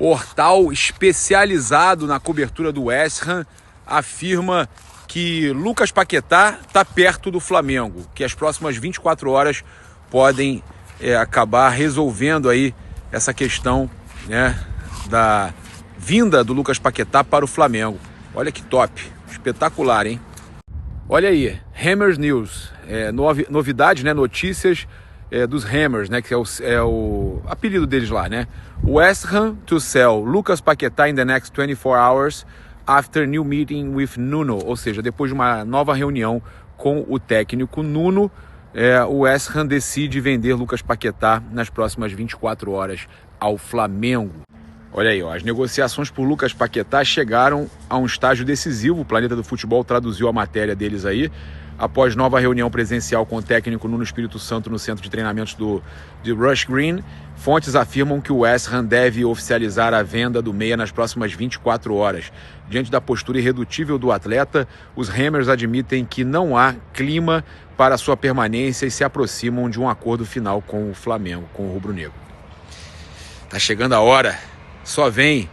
Portal especializado na cobertura do West Ham afirma que Lucas Paquetá está perto do Flamengo, que as próximas 24 horas podem acabar resolvendo aí essa questão, né, da vinda do Lucas Paquetá para o Flamengo. Olha que top, espetacular, hein? Olha aí, Hammers News, novidades, né, notícias dos Hammers, né, que é o apelido deles lá, né? West Ham to sell Lucas Paquetá in the next 24 hours after new meeting with Nuno, ou seja, depois de uma nova reunião com o técnico Nuno, o West Ham decide vender Lucas Paquetá nas próximas 24 horas ao Flamengo. Olha aí, ó, as negociações por Lucas Paquetá chegaram a um estágio decisivo. O Planeta do Futebol traduziu a matéria deles aí. Após nova reunião presencial com o técnico Nuno Espírito Santo no centro de treinamentos de Rush Green, fontes afirmam que o West Ham deve oficializar a venda do meia nas próximas 24 horas. Diante da postura irredutível do atleta, os Hammers admitem que não há clima para sua permanência e se aproximam de um acordo final com o Flamengo, com o rubro-negro. Tá chegando a hora. Só vem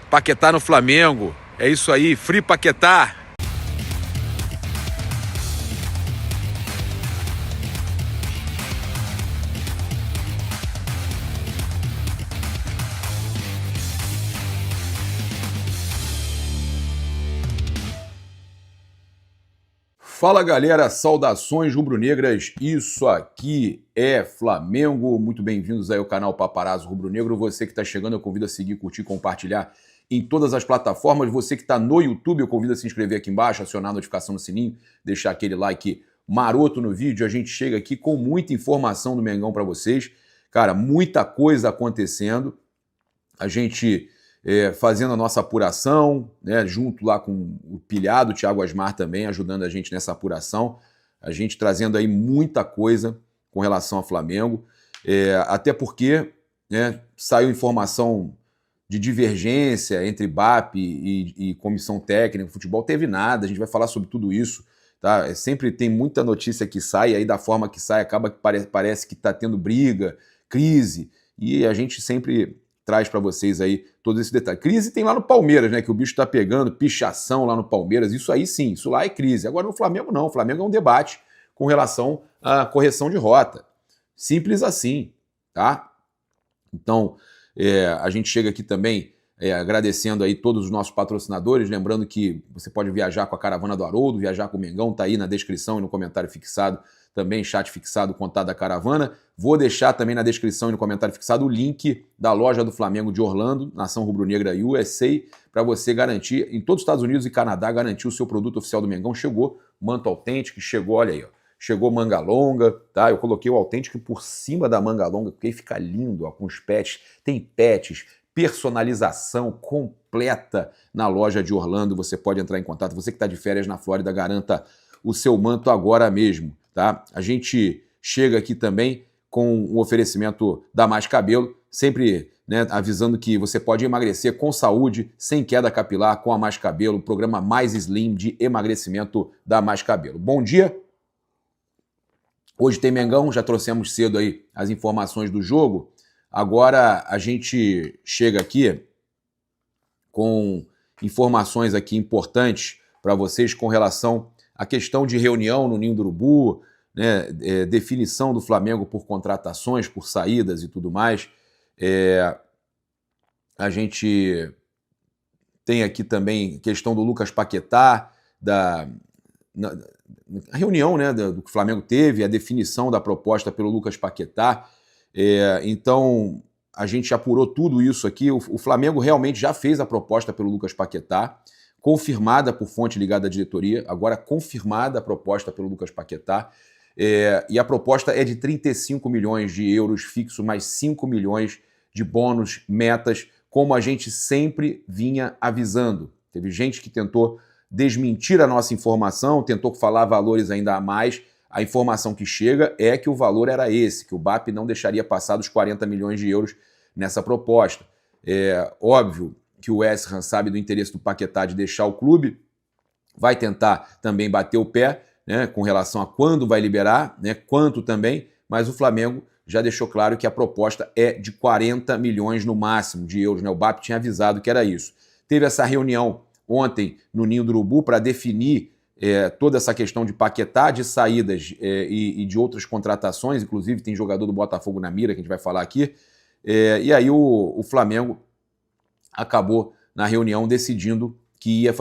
Paquetá no Flamengo. É isso aí, Free Paquetá. Fala galera, saudações rubro-negras, isso aqui é Flamengo, muito bem-vindos aí ao canal Paparazzo Rubro-Negro. Você que está chegando eu convido a seguir, curtir, compartilhar em todas as plataformas. Você que está no YouTube eu convido a se inscrever aqui embaixo, acionar a notificação no sininho, deixar aquele like maroto no vídeo. A gente chega aqui com muita informação do Mengão para vocês, cara, muita coisa acontecendo, a gente fazendo a nossa apuração, né, junto lá com o pilhado, o Thiago Asmar também ajudando a gente nessa apuração, a gente trazendo aí muita coisa com relação ao Flamengo, até porque, né, saiu informação de divergência entre BAP e comissão técnica, futebol teve nada, a gente vai falar sobre tudo isso, tá? Sempre tem muita notícia que sai, aí da forma que sai acaba que parece que está tendo briga, crise, e a gente sempre traz para vocês aí todo esse detalhe. Crise tem lá no Palmeiras, né, que o bicho tá pegando, pichação lá no Palmeiras, isso aí sim, isso lá é crise. Agora no Flamengo não, o Flamengo é um debate com relação à correção de rota. Simples assim, tá? Então, a gente chega aqui também agradecendo aí todos os nossos patrocinadores, lembrando que você pode viajar com a Caravana do Haroldo, viajar com o Mengão, tá aí na descrição e no comentário fixado, também chat fixado, contato da Caravana. Vou deixar também na descrição e no comentário fixado o link da loja do Flamengo de Orlando, Nação Rubro-Negra USA, para você garantir, em todos os Estados Unidos e Canadá, garantir o seu produto oficial do Mengão. Chegou Manto Autêntico, chegou, olha aí, ó, chegou manga longa, tá? Eu coloquei o Autêntico por cima da manga longa, porque aí fica lindo, ó, com os pets, tem pets, personalização completa na loja de Orlando. Você pode entrar em contato, você que está de férias na Flórida, garanta o seu manto agora mesmo, tá? A gente chega aqui também com o oferecimento da Mais Cabelo, sempre, né, avisando que você pode emagrecer com saúde, sem queda capilar, com a Mais Cabelo, o programa mais slim de emagrecimento da Mais Cabelo. Bom dia! Hoje tem Mengão, já trouxemos cedo aí as informações do jogo. Agora a gente chega aqui com informações aqui importantes para vocês com relação à questão de reunião no Ninho do Urubu, né, definição do Flamengo por contratações, por saídas e tudo mais. A gente tem aqui também a questão do Lucas Paquetá, a reunião, né, do que o Flamengo teve, a definição da proposta pelo Lucas Paquetá. Então, a gente apurou tudo isso aqui. O Flamengo realmente já fez a proposta pelo Lucas Paquetá, confirmada por fonte ligada à diretoria, agora confirmada a proposta pelo Lucas Paquetá. E a proposta é de 35 milhões de euros fixo, mais 5 milhões de bônus, metas, como a gente sempre vinha avisando. Teve gente que tentou desmentir a nossa informação, tentou falar valores ainda a mais. A informação que chega é que o valor era esse, que o BAP não deixaria passar dos 40 milhões de euros nessa proposta. É óbvio que o West Ham sabe do interesse do Paquetá de deixar o clube, vai tentar também bater o pé, né, com relação a quando vai liberar, né, quanto também, mas o Flamengo já deixou claro que a proposta é de 40 milhões no máximo de euros, né? O BAP tinha avisado que era isso. Teve essa reunião ontem no Ninho do Urubu para definir toda essa questão de Paquetá, de saídas e de outras contratações, inclusive tem jogador do Botafogo na mira, que a gente vai falar aqui, e aí o Flamengo acabou na reunião decidindo que ia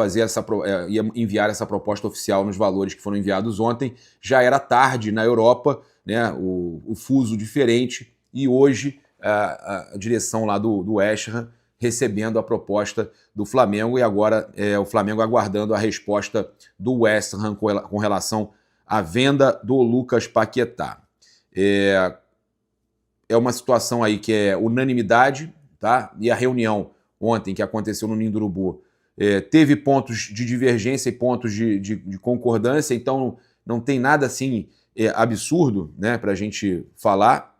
ia enviar essa proposta oficial nos valores que foram enviados ontem. Já era tarde na Europa, né, o fuso diferente, e hoje a direção lá do West Ham recebendo a proposta do Flamengo, e agora o Flamengo aguardando a resposta do West Ham com relação à venda do Lucas Paquetá. É uma situação aí que é unanimidade, tá? E a reunião ontem que aconteceu no Ninho do Urubu teve pontos de divergência e pontos de concordância, então não tem nada assim absurdo, né, para a gente falar.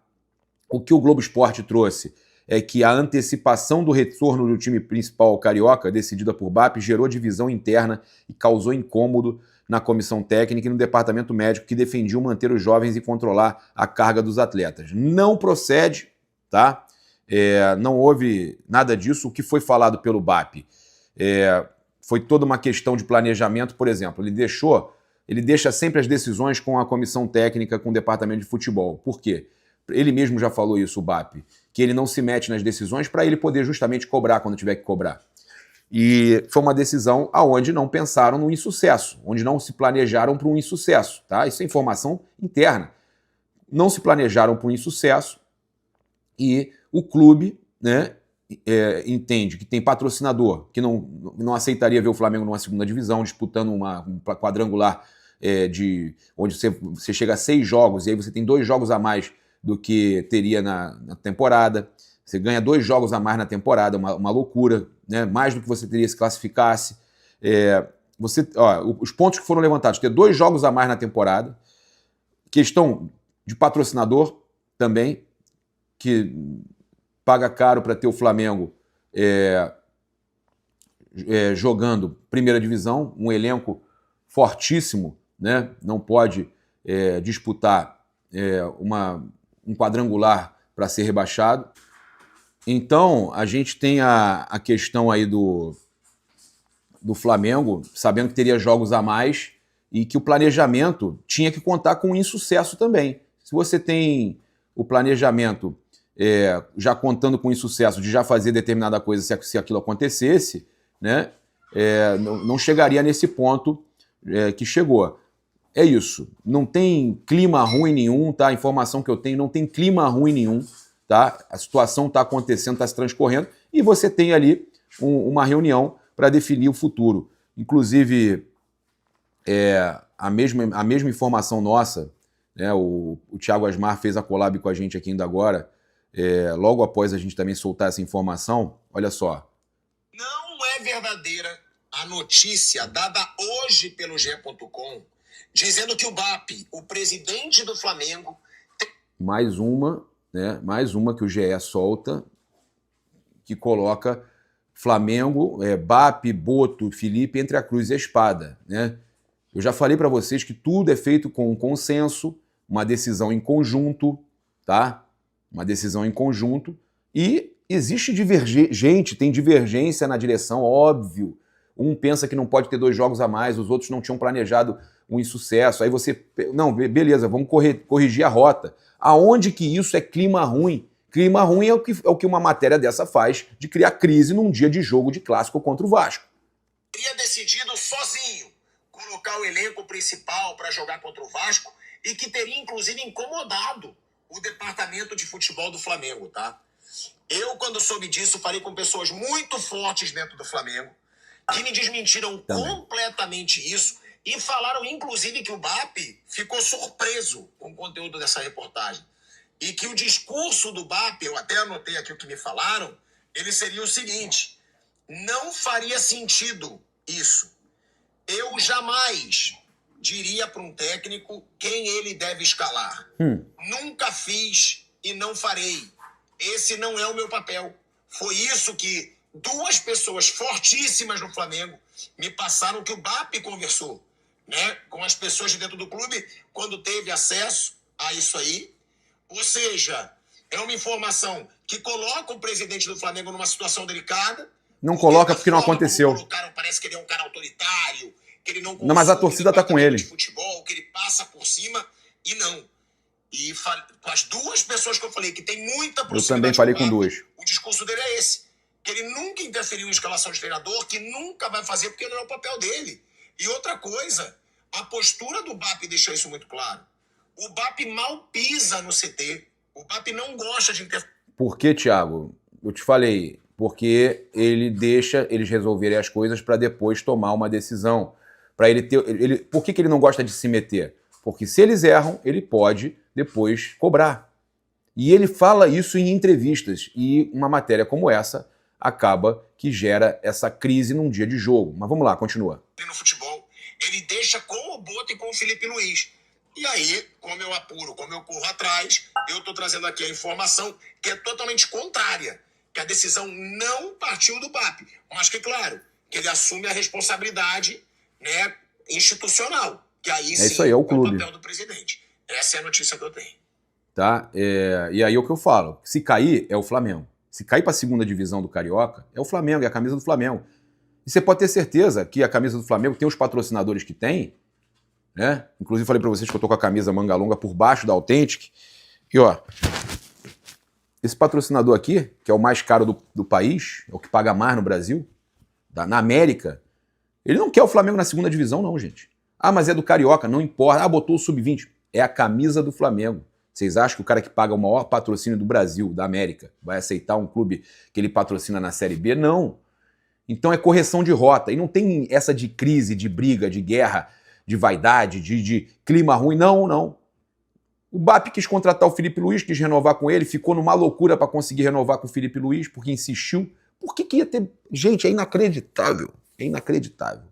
O que o Globo Esporte trouxe é que a antecipação do retorno do time principal carioca, decidida por BAP, gerou divisão interna e causou incômodo na comissão técnica e no departamento médico, que defendiam manter os jovens e controlar a carga dos atletas. Não procede, tá? Não houve nada disso. O que foi falado pelo BAP foi toda uma questão de planejamento. Por exemplo, ele deixa sempre as decisões com a comissão técnica, com o departamento de futebol. Por quê? Ele mesmo já falou isso, o BAP, que ele não se mete nas decisões para ele poder justamente cobrar quando tiver que cobrar. E foi uma decisão aonde não pensaram no insucesso, onde não se planejaram para um insucesso, tá? Isso é informação interna. Não se planejaram para um insucesso e o clube, né, entende que tem patrocinador que não aceitaria ver o Flamengo numa segunda divisão, disputando um quadrangular onde você chega a 6 jogos e aí você tem 2 jogos a mais do que teria na temporada. Você ganha 2 jogos a mais na temporada, uma loucura, né? Mais do que você teria se classificasse. Os pontos que foram levantados, ter 2 jogos a mais na temporada, questão de patrocinador também, que paga caro para ter o Flamengo jogando primeira divisão, um elenco fortíssimo, né? Não pode disputar um quadrangular para ser rebaixado. Então, a gente tem a questão aí do Flamengo, sabendo que teria jogos a mais e que o planejamento tinha que contar com insucesso também. Se você tem o planejamento já contando com insucesso de já fazer determinada coisa se aquilo acontecesse, né, não chegaria nesse ponto que chegou. É isso, não tem clima ruim nenhum, tá? A informação que eu tenho, não tem clima ruim nenhum, tá? A situação está acontecendo, está se transcorrendo, e você tem ali uma reunião para definir o futuro. Inclusive, a mesma informação nossa, né? O Thiago Asmar fez a collab com a gente aqui ainda agora, logo após a gente também soltar essa informação. Olha só. Não é verdadeira a notícia dada hoje pelo GE.com, dizendo que o BAP, o presidente do Flamengo... Mais uma que o GE solta, que coloca Flamengo, BAP, Boto, Felipe, entre a cruz e a espada, né? Eu já falei para vocês que tudo é feito com um consenso, uma decisão em conjunto, tá? Uma decisão em conjunto, e existe tem divergência na direção, óbvio. Um pensa que não pode ter 2 jogos a mais, os outros não tinham planejado um insucesso. Aí você... Não, beleza, vamos corrigir a rota. Aonde que isso é clima ruim? Clima ruim é o que uma matéria dessa faz, de criar crise num dia de jogo de clássico contra o Vasco. Teria decidido sozinho colocar o elenco principal para jogar contra o Vasco e que teria, inclusive, incomodado o departamento de futebol do Flamengo, tá? Eu, quando soube disso, falei com pessoas muito fortes dentro do Flamengo, que me desmentiram completamente isso e falaram, inclusive, que o BAP ficou surpreso com o conteúdo dessa reportagem. E que o discurso do BAP, eu até anotei aqui o que me falaram, ele seria o seguinte: não faria sentido isso. Eu jamais diria para um técnico quem ele deve escalar. Nunca fiz e não farei. Esse não é o meu papel. Foi isso que 2 pessoas fortíssimas no Flamengo me passaram, que o BAP conversou, né, com as pessoas de dentro do clube quando teve acesso a isso aí. Ou seja, é uma informação que coloca o presidente do Flamengo numa situação delicada. Não coloca porque não aconteceu. Colocaram, parece que ele é um cara autoritário, que ele não, mas a torcida tá com ele. De futebol, que ele passa por cima, e não. E as duas pessoas que eu falei que tem muita proximidade. Eu também falei com duas. O discurso dele é esse. Que ele nunca interferiu em escalação de treinador, que nunca vai fazer porque não é o papel dele. E outra coisa, a postura do BAP deixou isso muito claro. O BAP mal pisa no CT. O BAP não gosta de interferir. Por que, Thiago? Eu te falei. Porque ele deixa eles resolverem as coisas para depois tomar uma decisão. Para ele ter. Por que ele não gosta de se meter? Porque se eles erram, ele pode depois cobrar. E ele fala isso em entrevistas. E uma matéria como essa acaba que gera essa crise num dia de jogo. Mas vamos lá, continua. No futebol, ele deixa com o Boto e com o Felipe Luiz. E aí, como eu apuro, como eu corro atrás, eu estou trazendo aqui a informação que é totalmente contrária. Que a decisão não partiu do BAP. Mas que, claro, que ele assume a responsabilidade, né, institucional. Que aí sim isso aí, é o clube. É o papel do presidente. Essa é a notícia que eu tenho. Tá? E aí é o que eu falo. Se cair, é o Flamengo. Se cair para a segunda divisão do Carioca, é o Flamengo, é a camisa do Flamengo. E você pode ter certeza que a camisa do Flamengo tem os patrocinadores que tem, né? Inclusive falei para vocês que eu tô com a camisa manga longa por baixo da Authentic. E ó, esse patrocinador aqui, que é o mais caro do país, é o que paga mais no Brasil, na América, ele não quer o Flamengo na segunda divisão não, gente. Ah, mas é do Carioca, não importa. Ah, botou o Sub-20. É a camisa do Flamengo. Vocês acham que o cara que paga o maior patrocínio do Brasil, da América, vai aceitar um clube que ele patrocina na Série B? Não. Então é correção de rota. E não tem essa de crise, de briga, de guerra, de vaidade, de clima ruim. Não, não. O BAP quis contratar o Felipe Luiz, quis renovar com ele, ficou numa loucura para conseguir renovar com o Felipe Luiz, porque insistiu. Por que ia ter... Gente, é inacreditável. É inacreditável.